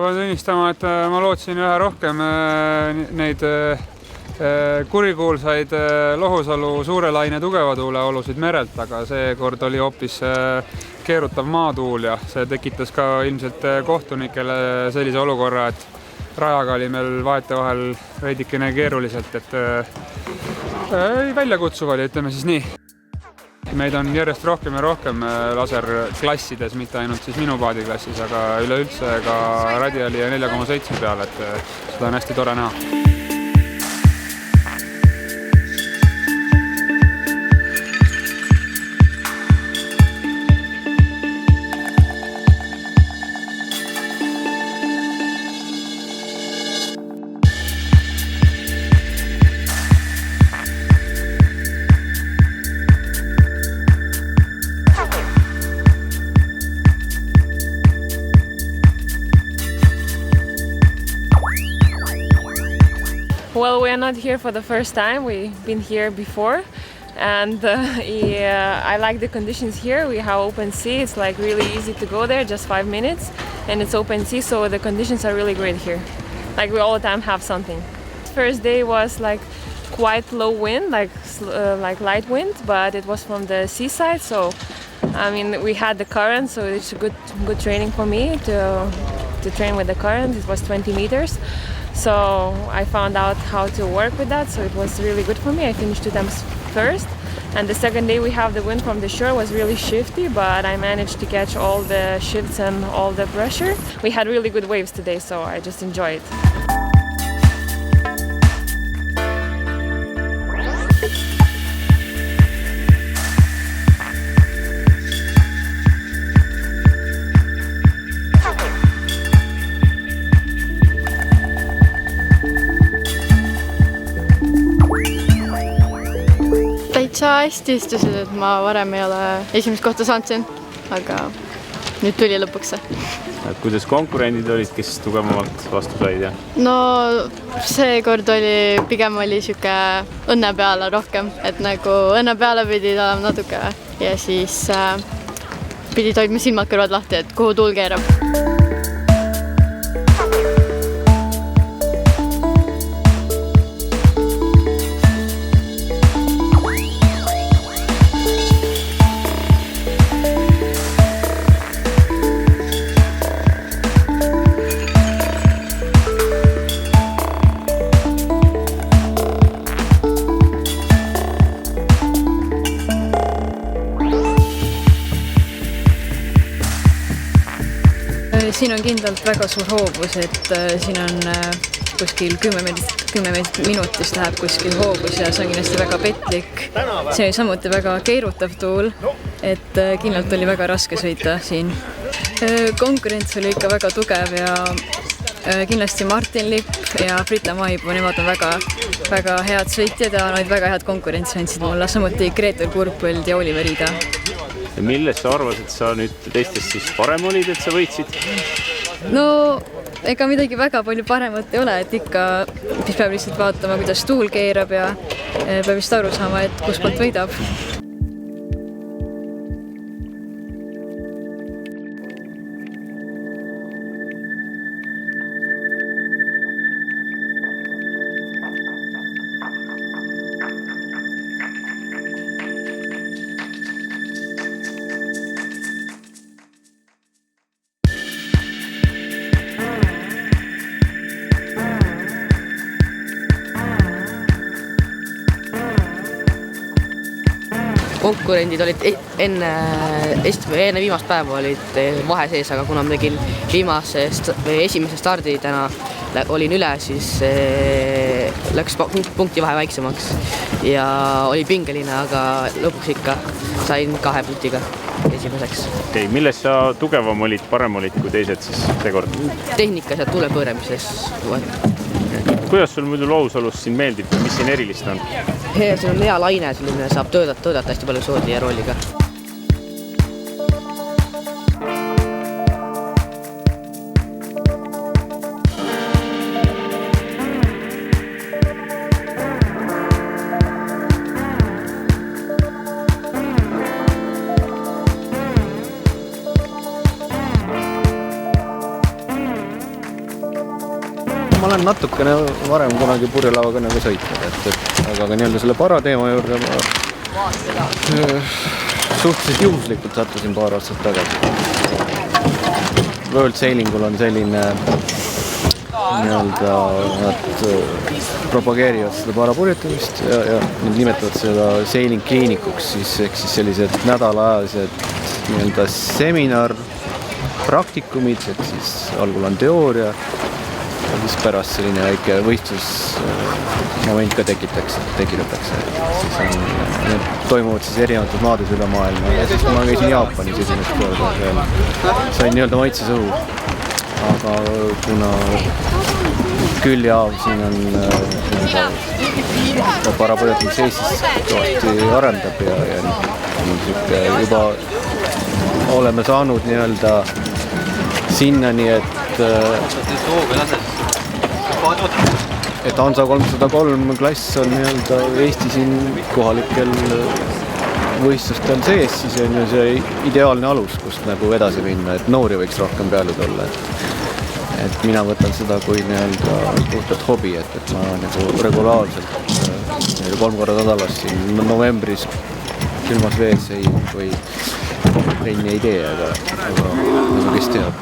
pean tunnistama, et ma lootsin ühe rohkem neid kurikuulsaid Lohusalu suure laine tugeva tuule olusid merelt, aga seekord oli hoopis keerutav maatuul ja see tekitas ka ilmselt kohtunikele sellise olukorra, et rajaga oli meil vahetevahel veidikene keeruliselt, et väljakutsuv oli, ütleme siis nii. Meid on järjest rohkem ja rohkem laserklassides, mitte ainult siis minu paadiklassis, aga üleüldse ka radiali ja 4,7 peal, et seda on hästi tore näha. Well, we are not here for the first time. We've been here before, and I like the conditions here. We have open sea. It's like really easy to go there, just 5 minutes, and it's open sea, so the conditions are really great here. Like we all the time have something. First day was like quite low wind, like light wind, but it was from the seaside, so I mean we had the current, so it's a good training for me to train with the current. It was 20 meters. So I found out how to work with that, so it was really good for me. I finished 2 times first, and the second day we have the wind from the shore was really shifty, but I managed to catch all the shifts and all the pressure. We had really good waves today, so I just enjoyed it. Täitsa hästi istusid, et ma varem ei ole esimest kohta saanud siin, aga nüüd tuli lõpuks see. Kuidas konkurendid olid, kes tugevamalt vastu said? No seekord pigem oli siuke õnne peale rohkem, et nagu õnne peale pidid olema natuke ja siis pidid hoidma silmad kõrvad lahti, et kuhu tuul keerab. Siin on kindlalt väga suur hoovus, et siin on kuskil 10 minutist läheb kuskil hoovus ja see on kindlasti väga petlik. See oli samuti väga keerutav tuul, et kindlalt oli väga raske sõita siin. Konkurents oli ikka väga tugev ja kindlasti Martin Lipp ja Brita Maipuu, nemad on väga head sõitjad ja olid väga head konkurentsi andsid mulle, samuti Gretel Kurpõld ja Oliver Ida. Ja milles sa arvas, et sa nüüd teistest siis parem olid, et sa võitsid? No, ega midagi väga palju paremat ei ole, et ikka peab lihtsalt vaatama, kuidas tuul keerab ja peab vist aru saama, et kus poolt võidab. Konkurendid olid enne viimast päeva olid vahe sees, aga kuna ma tegin esimese stardi täna olin üle, siis läks punkti vahe väiksemaks ja oli pingeline, aga lõpuks ikka sain 2 punktiga esimeseks. Okay, milles sa tugevam olid, parem olid kui teised siis seekord? Tehnikas ja tuulepõõremises. Kuidas sul muidu Lohusalus siin meeldib, mis siin erilist on? See on hea laine, selline saab töötada hästi palju soodi ja rolliga. olen natukene varem kunagi purjelavaga nagu sõitnud, aga ka nii-öelda selle parateema juurde ma suhteliselt juhuslikult sattusin paar aastat tagasi. World Sailingul on selline nii-öelda, nad propageerivad seda parapurjetamist ja nad nimetavad seda sailing kliinikuks, siis ehk siis sellised nädalaajalised nii-öelda seminar, praktikumid, et siis algul on teooria ja siis pärast selline väike võistlusmoment ka tekitatakse. Siis need toimuvad siis erinevates maades üle maailma ja siis ma käisin Jaapanis esimest korda veel, sain nii-öelda maitses õhu. Aga kuna küljaav siin on parapurjetamise Eestis kõvasti arendab ja juba oleme saanud nii-öelda sinnani, et Hansa 303 klass on nii-öelda Eesti siin kohalikel võistlustel sees, siis on ju see ideaalne alus, kust nagu edasi minna, et noori võiks rohkem peale tulla. Et mina võtan seda kui nii-öelda puhtalt hobi, et ma nagu regulaarselt 3 korda nädalas siin novembris külmas vees või trenni ei tee, aga kes teab.